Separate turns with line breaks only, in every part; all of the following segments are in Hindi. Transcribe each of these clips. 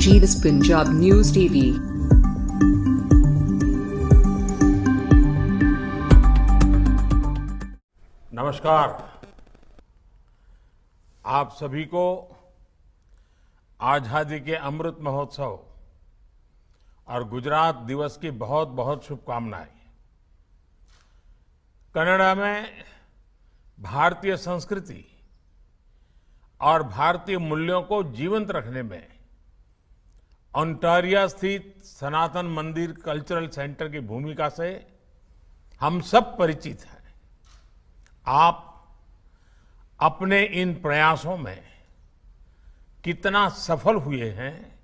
Jeeves Punjab News TV।
नमस्कार। आप सभी को आजादी के अमृत महोत्सव और गुजरात दिवस की बहुत बहुत शुभकामनाएं। कनाडा में भारतीय संस्कृति और भारतीय मूल्यों को जीवंत रखने में ओंटारियो स्थित सनातन मंदिर कल्चरल सेंटर की भूमिका से हम सब परिचित हैं। आप अपने इन प्रयासों में कितना सफल हुए हैं,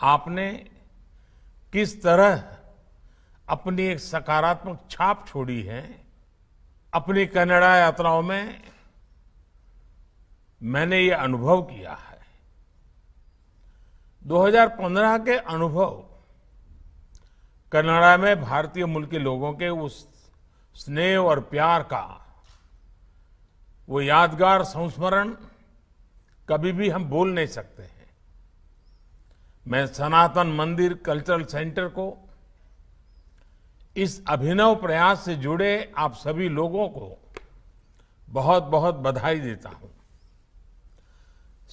आपने किस तरह अपनी एक सकारात्मक छाप छोड़ी है। अपनी कनाडा यात्राओं में मैंने ये अनुभव किया है। 2015 के अनुभव कनाडा में भारतीय मूल के लोगों के उस स्नेह और प्यार का वो यादगार संस्मरण कभी भी हम भूल नहीं सकते हैं। मैं सनातन मंदिर कल्चरल सेंटर को इस अभिनव प्रयास से जुड़े आप सभी लोगों को बहुत बहुत बधाई देता हूं।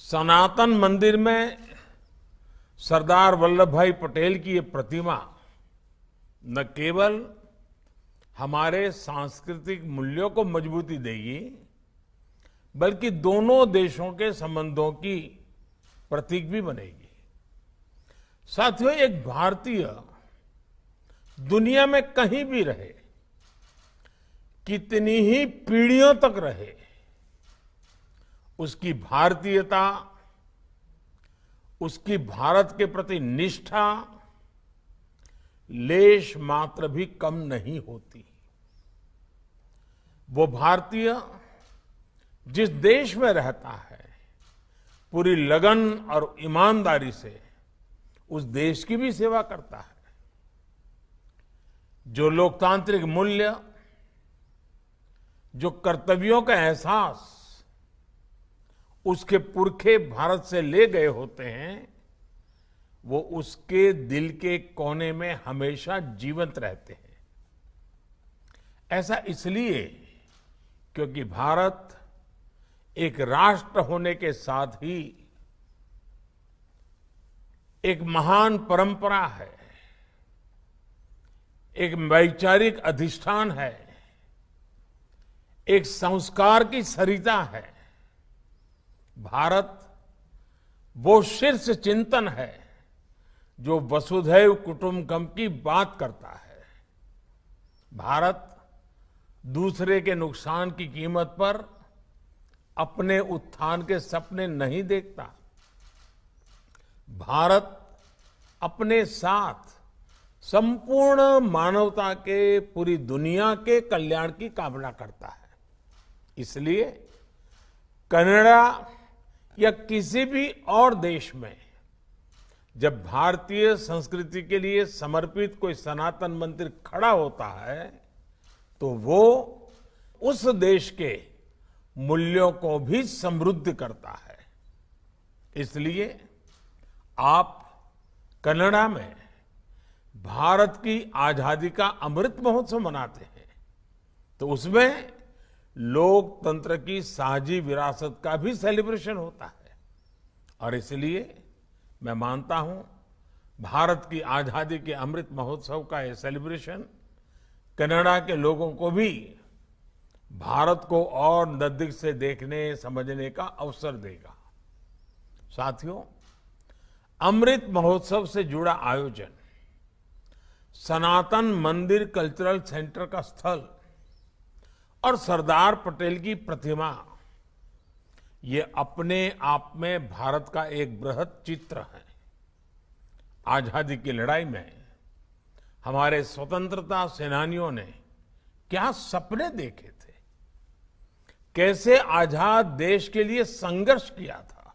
सनातन मंदिर में सरदार वल्लभ भाई पटेल की ये प्रतिमा न केवल हमारे सांस्कृतिक मूल्यों को मजबूती देगी, बल्कि दोनों देशों के संबंधों की प्रतीक भी बनेगी। साथियों, एक भारतीय दुनिया में कहीं भी रहे, कितनी ही पीढ़ियों तक रहे, उसकी भारतीयता, उसकी भारत के प्रति निष्ठा लेश मात्र भी कम नहीं होती। वो भारतीय जिस देश में रहता है, पूरी लगन और ईमानदारी से उस देश की भी सेवा करता है। जो लोकतांत्रिक मूल्य, जो कर्तव्यों का एहसास उसके पुरखे भारत से ले गए होते हैं, वो उसके दिल के कोने में हमेशा जीवंत रहते हैं। ऐसा इसलिए क्योंकि भारत एक राष्ट्र होने के साथ ही एक महान परंपरा है, एक वैचारिक अधिष्ठान है, एक संस्कार की सरिता है। भारत वो शीर्ष चिंतन है जो वसुधैव कुटुंबकम की बात करता है। भारत दूसरे के नुकसान की कीमत पर अपने उत्थान के सपने नहीं देखता। भारत अपने साथ संपूर्ण मानवता के, पूरी दुनिया के कल्याण की कामना करता है। इसलिए कनाडा या किसी भी और देश में जब भारतीय संस्कृति के लिए समर्पित कोई सनातन मंदिर खड़ा होता है, तो वो उस देश के मूल्यों को भी समृद्ध करता है। इसलिए आप कनाडा में भारत की आजादी का अमृत महोत्सव मनाते हैं, तो उसमें लोकतंत्र की साझी विरासत का भी सेलिब्रेशन होता है। और इसलिए मैं मानता हूं, भारत की आजादी के अमृत महोत्सव का ये सेलिब्रेशन कनाडा के लोगों को भी भारत को और नजदीक से देखने, समझने का अवसर देगा। साथियों, अमृत महोत्सव से जुड़ा आयोजन, सनातन मंदिर कल्चरल सेंटर का स्थल और सरदार पटेल की प्रतिमा, ये अपने आप में भारत का एक बृहद चित्र है। आजादी की लड़ाई में हमारे स्वतंत्रता सेनानियों ने क्या सपने देखे थे, कैसे आजाद देश के लिए संघर्ष किया था।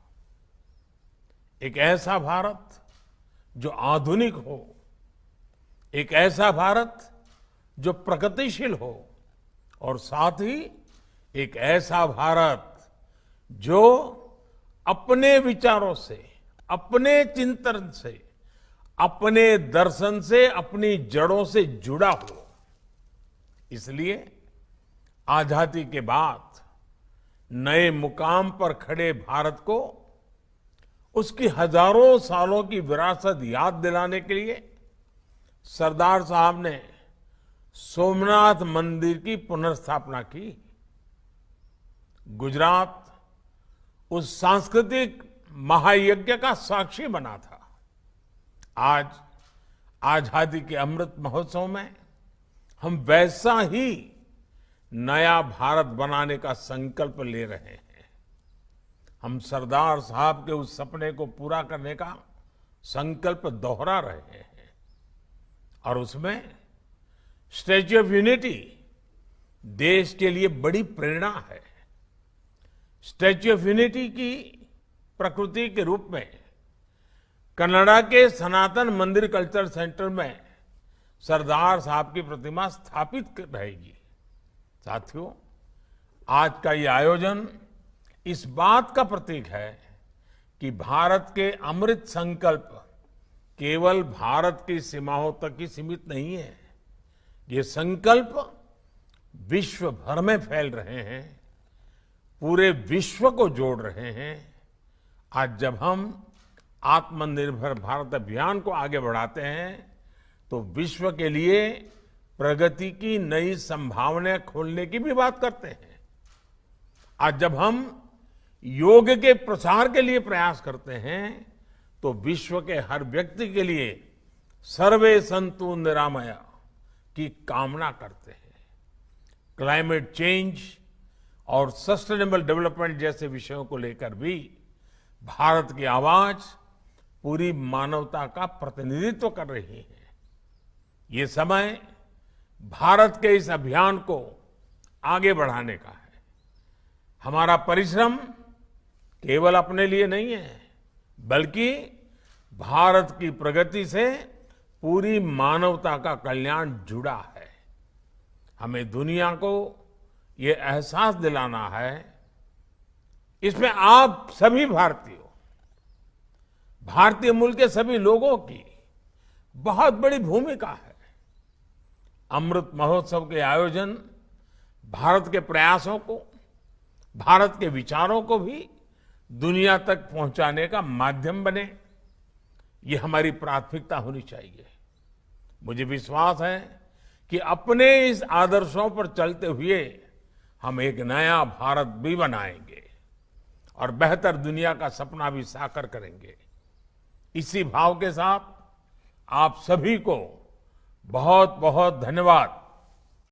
एक ऐसा भारत जो आधुनिक हो, एक ऐसा भारत जो प्रगतिशील हो, और साथ ही एक ऐसा भारत जो अपने विचारों से, अपने चिंतन से, अपने दर्शन से, अपनी जड़ों से जुड़ा हो। इसलिए आजादी के बाद नए मुकाम पर खड़े भारत को उसकी हजारों सालों की विरासत याद दिलाने के लिए सरदार साहब ने सोमनाथ मंदिर की पुनर्स्थापना की। गुजरात उस सांस्कृतिक महायज्ञ का साक्षी बना था। आज आजादी के अमृत महोत्सव में हम वैसा ही नया भारत बनाने का संकल्प ले रहे हैं। हम सरदार साहब के उस सपने को पूरा करने का संकल्प दोहरा रहे हैं और उसमें स्टैच्यू ऑफ यूनिटी देश के लिए बड़ी प्रेरणा है। स्टैच्यू ऑफ यूनिटी की प्रकृति के रूप में कनाडा के सनातन मंदिर कल्चर सेंटर में सरदार साहब की प्रतिमा स्थापित रहेगी। साथियों, आज का ये आयोजन इस बात का प्रतीक है कि भारत के अमृत संकल्प केवल भारत की सीमाओं तक ही सीमित नहीं है। ये संकल्प विश्व भर में फैल रहे हैं, पूरे विश्व को जोड़ रहे हैं। आज जब हम आत्मनिर्भर भारत अभियान को आगे बढ़ाते हैं तो विश्व के लिए प्रगति की नई संभावनाएं खोलने की भी बात करते हैं। आज जब हम योग के प्रसार के लिए प्रयास करते हैं तो विश्व के हर व्यक्ति के लिए सर्वे संतु निरामया की कामना करते हैं। क्लाइमेट चेंज और सस्टेनेबल डेवलपमेंट जैसे विषयों को लेकर भी भारत की आवाज पूरी मानवता का प्रतिनिधित्व कर रही है। ये समय भारत के इस अभियान को आगे बढ़ाने का है। हमारा परिश्रम केवल अपने लिए नहीं है, बल्कि भारत की प्रगति से पूरी मानवता का कल्याण जुड़ा है। हमें दुनिया को ये एहसास दिलाना है, इसमें आप सभी भारतीय मूल के सभी लोगों की बहुत बड़ी भूमिका है। अमृत महोत्सव के आयोजन भारत के प्रयासों को, भारत के विचारों को भी दुनिया तक पहुंचाने का माध्यम बने, ये हमारी प्राथमिकता होनी चाहिए। मुझे विश्वास है कि अपने इस आदर्शों पर चलते हुए हम एक नया भारत भी बनाएंगे और बेहतर दुनिया का सपना भी साकार करेंगे। इसी भाव के साथ आप सभी को बहुत बहुत धन्यवाद।